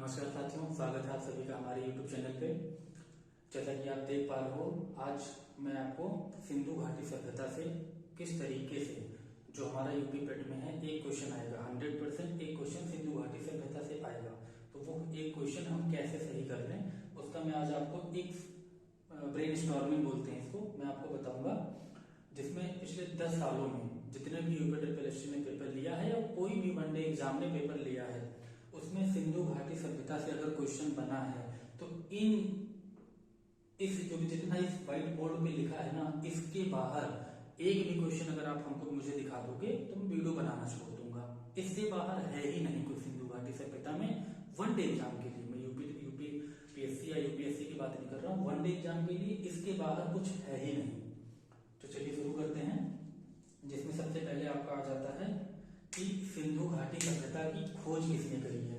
नमस्कार साथियों, स्वागत है आप सभी का हमारे YouTube चैनल पे। जैसा कि आप देख पा रहे हो, आज मैं आपको सिंधु घाटी सभ्यता से किस तरीके से जो हमारा यूपी पेट में है एक क्वेश्चन आएगा, 100% एक क्वेश्चन सिंधु घाटी सभ्यता से आएगा। तो वो एक क्वेश्चन हम कैसे सही कर लें उसका मैं आज आपको एक ब्रेन स्टॉर्मिंग बोलते हैं इसको, मैं आपको बताऊंगा, जिसमें पिछले 10 सालों में जितने भी यूपी ट्रिपल एसटी ने पेपर लिया है या कोई भी वनडे एग्जाम ने पेपर लिया है उसमें सिंधु घाटी सभ्यता से अगर क्वेश्चन बना है तो इस जो जितना इस व्हाइट बोर्ड पे लिखा है ना, इसके बाहर एक भी क्वेश्चन अगर आप हमको मुझे दिखा दोगे तो मैं वीडियो बनाना छोड़ दूंगा। इससे बाहर है ही नहीं कोई सिंधु घाटी सभ्यता में वनडे एग्जाम के लिए। मैं यूपी पीएससी या यूपीएससी की बात नहीं कर रहा हूँ, वनडे एग्जाम के लिए इसके बाहर कुछ है ही नहीं। तो चलिए शुरू करते हैं, जिसमें सबसे पहले आपका आ जाता है कि सिंधु घाटी सभ्यता की खोज किसने करी है।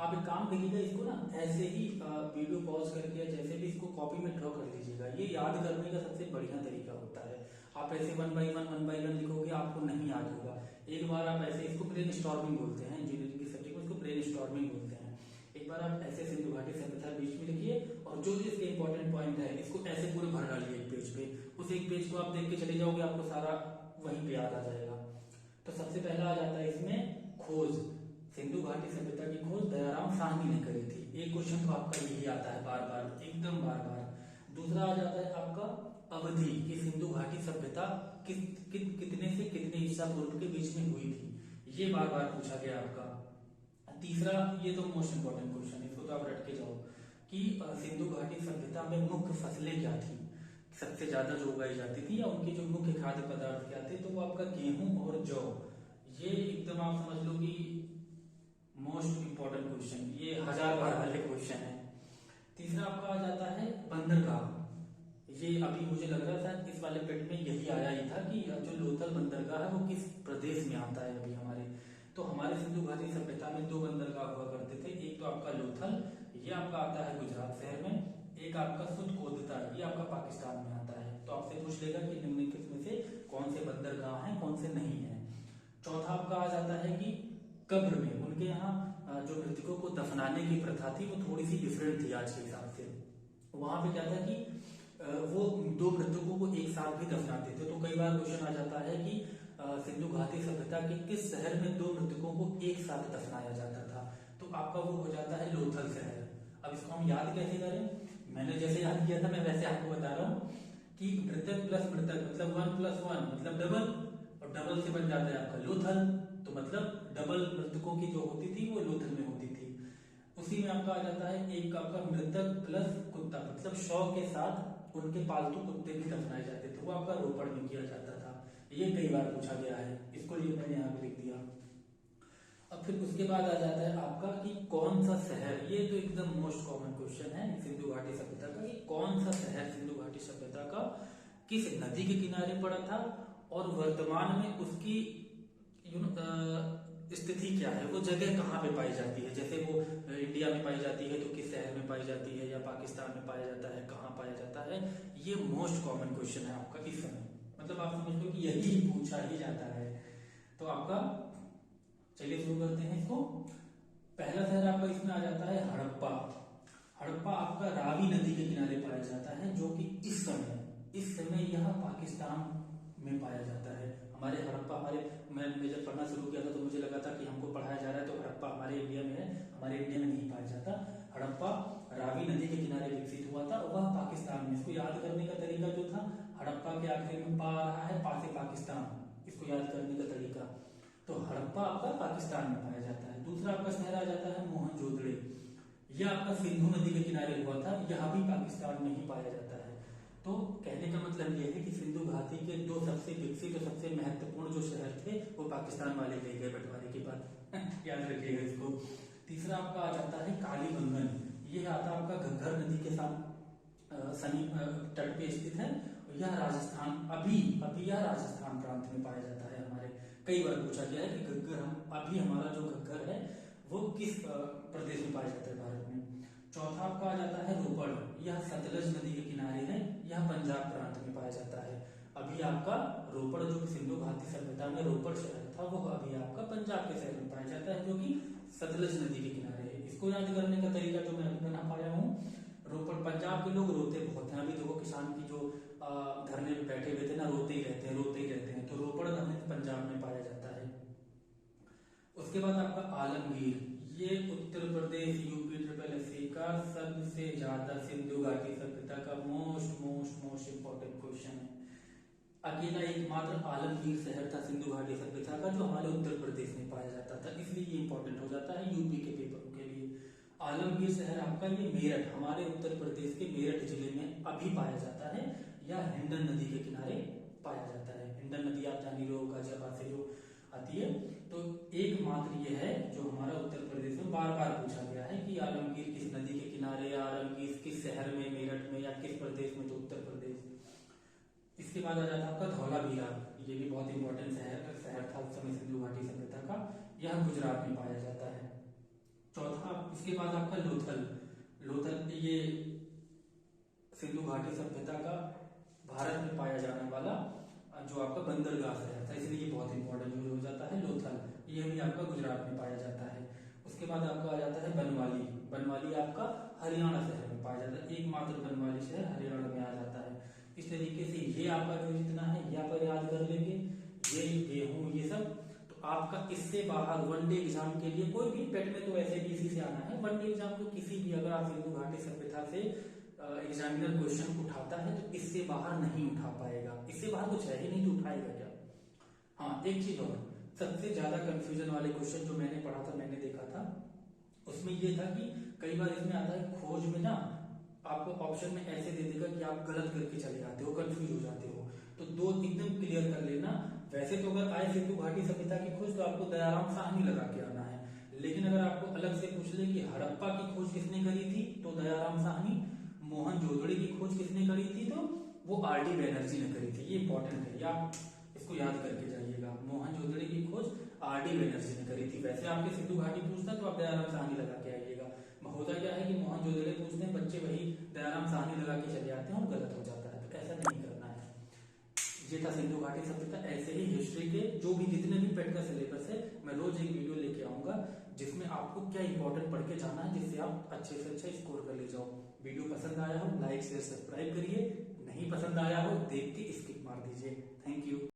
आप एक काम करिएगा, इसको ना ऐसे ही वीडियो पॉज करके या जैसे भी इसको कॉपी में ड्रॉ कर लीजिएगा। ये याद करने का सबसे बढ़िया तरीका होता है। आप ऐसे वन बाई वन लिखोगे आपको नहीं याद होगा। एक बार आप ऐसे, इसको ब्रेन स्टॉर्मिंग बोलते हैं, इंजीनियरिंग के सब्जेक्ट में इसको ब्रेन स्टॉर्मिंग बोलते हैं। एक बार आप ऐसे सिंधु घाटी सभ्यता बीच में लिखिए और जो भी इसके इंपॉर्टेंट पॉइंट है इसको ऐसे पूरे भर डालिए एक पेज पे। उस एक पेज को आप देख के चले जाओगे, आपको सारा वहीं पे याद आ जाएगा। तो सबसे पहला आ जाता है इसमें खोज, सिंधु घाटी सभ्यता की खोज दयाराम साहनी ने करी थी। एक क्वेश्चन तो आपका यही आता है बार बार, एकदम बार बार। दूसरा आ जाता है आपका अवधि कि सिंधु घाटी सभ्यता कितने से कितने ईसा पूर्व के बीच में हुई थी, ये बार बार पूछा गया आपका। तीसरा, ये तो मोस्ट इंपोर्टेंट क्वेश्चन, इसको तो आप रट के जाओ कि सिंधु घाटी सभ्यता में मुख्य फसलें क्या थी, सबसे ज्यादा जो उगाई जाती थी या उनके जो मुख्य खाद्य पदार्थ क्या थे। तो वो आपका गेहूं और जौ, ये एकदम आप समझ लो कि मोस्ट इंपोर्टेंट क्वेश्चन, ये 1000 बार वाले क्वेश्चन है। तीसरा आपका आ जाता है बंदरगाह। ये अभी मुझे लग रहा था इस वाले पेट में यही आया ही था कि जो लोथल बंदरगाह है वो किस प्रदेश में आता है अभी हमारे। तो हमारे सिंधु घाटी सभ्यता में 2 बंदरगाह हुआ करते थे। एक तो आपका लोथल, ये आपका आता है गुजरात शहर में। एक आपका सुदकोदता, ये आपका पाकिस्तान में आता है। तो आपसे पूछ लेगा कि निम्नलिखित में से कौन से बंदरगाह हैं, कौन से नहीं है। चौथा आपका आ जाता है कि कब्र में उनके यहाँ जो मृतकों को दफनाने की प्रथा थी वो थोड़ी सी डिफरेंट थी आज के हिसाब से। वहां पे क्या था कि वो 2 मृतकों को एक साथ भी दफनाते थे। तो कई बार क्वेश्चन आ जाता है कि सिंधु घाटी सभ्यता के किस शहर में 2 मृतकों को एक साथ दफनाया जाता था। तो आपका वो हो जाता है लोथल शहर। अब इसको हम याद कैसे करें, मैंने जैसे याद किया था मैं वैसे आपको बता रहा हूँ कि मृतक प्लस मृतक मतलब 1 + 1 मतलब डबल, और डबल से बन जाता है आपका लोथल। तो मतलब डबल मृतकों की जो होती थी वो लोथल में होती थी। उसी में आपका आ जाता है एक आपका मृतक प्लस कुत्ता, मतलब 100 के साथ उनके पालतू कुत्ते भी दफनाए जाते थे, वो आपका रोपड़ में किया जाता था। ये कई बार पूछा गया है, इसको लिए मैंने यहाँ पे लिख दिया। अब फिर उसके बाद आ जाता है आपका कि कौन सा शहर, ये तो एकदम मोस्ट कॉमन क्वेश्चन है सिंधु घाटी सभ्यता का, कि कौन सा शहर सिंधु घाटी सभ्यता का किस नदी के किनारे पड़ा था और वर्तमान में उसकी स्थिति क्या है, वो जगह कहाँ पे पाई जाती है। जैसे वो इंडिया में पाई जाती है तो किस शहर में पाई जाती है, या पाकिस्तान में पाया जाता है, कहाँ पाया जाता है। ये मोस्ट कॉमन क्वेश्चन है आपका इस समय, मतलब आप समझ लो कि यही पूछा ही जाता है। तो आपका चलिए शुरू करते हैं इसको। पहला शहर आपका इसमें आ जाता है हड़प्पा। हड़प्पा आपका रावी नदी के किनारे पाया जाता है, जो कि इस समय यह पाकिस्तान में पाया जाता है। हमारे हड़प्पा, मैं जब पढ़ना शुरू किया था तो मुझे लगा था कि हमको पढ़ाया जा रहा है तो हड़प्पा हमारे इंडिया में है, हमारे इंडिया में नहीं पाया जाता। हड़प्पा रावी नदी के किनारे विकसित हुआ था, वह पाकिस्तान में। इसको याद करने का तरीका जो था, हड़प्पा के आखिर में पा रहा है, पा से पाकिस्तान, इसको याद करने का तरीका। तो हड़प्पा आपका पाकिस्तान में पाया जाता है। दूसरा आपका शहर आ जाता है मोहनजोदड़ो। यह आपका सिंधु नदी के किनारे हुआ था, यह भी पाकिस्तान में ही पाया जाता है। तो कहने का मतलब यह है कि सिंधु घाटी के 2 सबसे विकसित और सबसे महत्वपूर्ण जो शहर थे वो पाकिस्तान वाले ले गए बंटवारे के बाद, याद रखिएगा इसको। तीसरा आपका आ जाता है कालीबंगन। यह आता है आपका घग्गर नदी के साथ समीप तट पे स्थित है। यह राजस्थान, अभी यह राजस्थान प्रांत में पाया जाता है हमारे। कई बार पूछा गया है कि घग्गर, अभी हमारा जो घग्गर है वो किस प्रदेश में पाया जाता है भारत में। चौथा आपका आ जाता है रोपड़। यह सतलज नदी के किनारे है, यह पंजाब प्रांत में पाया जाता है। अभी आपका रोपड़ जो सिंधु घाटी सभ्यता में रोपड़ शहर था वो अभी आपका पंजाब के शहर में पाया जाता है, जो कि सतलज नदी के किनारे है। इसको याद करने का तरीका जो मैं अभी बना पाया हूँ, रोपड़ पंजाब के लोग रोते बहुत हैं। अभी देखो किसान की जो धरने पे बैठे हुए थे ना, रोते ही रहते हैं, रोते ही रहते हैं। तो रोपड़ धरने पंजाब में पाया जाता है। उसके बाद आपका आलमगीर, ये Uttar Pradesh UP triple SC का सबसे ज्यादा सिंधु घाटी सभ्यता का मोस्ट इंपॉर्टेंट क्वेश्चन है। अकेला एकमात्र आलमगीर शहर था सिंधु घाटी सभ्यता का जो हमारे उत्तर प्रदेश में पाया जाता था, इसलिए ये इंपॉर्टेंट हो जाता है यूपी के पेपरों के लिए। आलमगीर शहर आपका ये मेरठ, हमारे उत्तर प्रदेश के मेरठ जिले में अभी पाया जाता है, या हिंडन नदी के किनारे पाया जाता है। हिंडन नदी आप जान ही रहे हो, गाजियाबाद से जो आती है। तो एकमात्र ये है जो हमारा उत्तर प्रदेश में बार बार पूछा गया है कि आलमगीर किस नदी के किनारे, या आलमगीर किस शहर में, मेरठ में, या किस प्रदेश में, तो उत्तर प्रदेश। इसके बाद आ जाता है आपका धौलावीरा, ये भी बहुत इंपॉर्टेंट शहर था उस समय सिंधु घाटी सभ्यता का, यह गुजरात में पाया जाता है। चौथा, इसके बाद आपका लोथल, लोथल ये सिंधु घाटी सभ्यता का भारत में पाया जाने वाला जो आपका बंदरगाह शहर था, इसलिए ये बहुत इंपॉर्टेंट हो जाता है लोथल, ये भी आपका गुजरात में पाया जाता है। उसके बाद आपका आ जाता है बनवाली, बनवाली आपका हरियाणा शहर में पाया जाता है, एकमात्र बनवाली शहर हरियाणा में आ जाता है। इस तरीके से ये आपका जो जितना है ये आप याद कर लेंगे, ये गेहूं ये सब। तो आपका इससे बाहर वनडे एग्जाम के लिए कोई भी पेट में तो ऐसे भी इसी से आना है, वनडे एग्जाम को किसी भी अगर आप सिंधु घाटी सभ्यता से एग्जामिनर क्वेश्चन उठाता है तो इससे बाहर नहीं उठा पाएगा, इससे बाहर कुछ है ही नहीं तो उठाएगा क्या। हाँ एक चीज और, सबसे ज्यादा कंफ्यूजन वाले क्वेश्चन जो मैंने पढ़ा था, मैंने देखा था, उसमें ये था कि कई बार इसमें आता है खोज में ना आपको ऑप्शन में ऐसे दे देगा कि आप गलत करके चले जाते हो, कंफ्यूज हो जाते हो। तो दो एकदम क्लियर कर लेना। वैसे तो अगर आए सिंधु घाटी सभ्यता की खोज तो आपको दयाराम साहनी लगा के आना है, लेकिन अगर आपको अलग से पूछ ले कि हड़प्पा की खोज किसने करी थी तो दयाराम साहनी, मोहनजोदड़ो की खोज किसने करी थी तो वो आर.डी. बैनर्जी ने करी थी। ये इंपॉर्टेंट है, आप इसको याद करके जाइएगा, मोहनजोदड़ो की खोज आर.डी. बैनर्जी ने करी थी। वैसे आपके सिंधु घाटी पूछता तो आप दयाराम साहनी लगा के आइएगा। होता क्या है कि मोहनजोदड़ो पूछते हैं बच्चे, वही दयाराम साहनी लगा के चले आते हैं और गलत हो जाता है, तो ऐसा नहीं करना है। ये था सिंधु घाटी सभ्यता। ऐसे ही हिस्ट्री के जो भी जितने भी पेट का सिलेबस है मैं रोज एक वीडियो लेके आऊंगा जिसमें आपको क्या इंपॉर्टेंट पढ़ के जाना है, जिससे आप अच्छे से अच्छा स्कोर कर ले जाओ। वीडियो पसंद आया हो लाइक शेयर सब्सक्राइब करिए, नहीं पसंद आया हो देख के स्किप मार दीजिए। Thank you.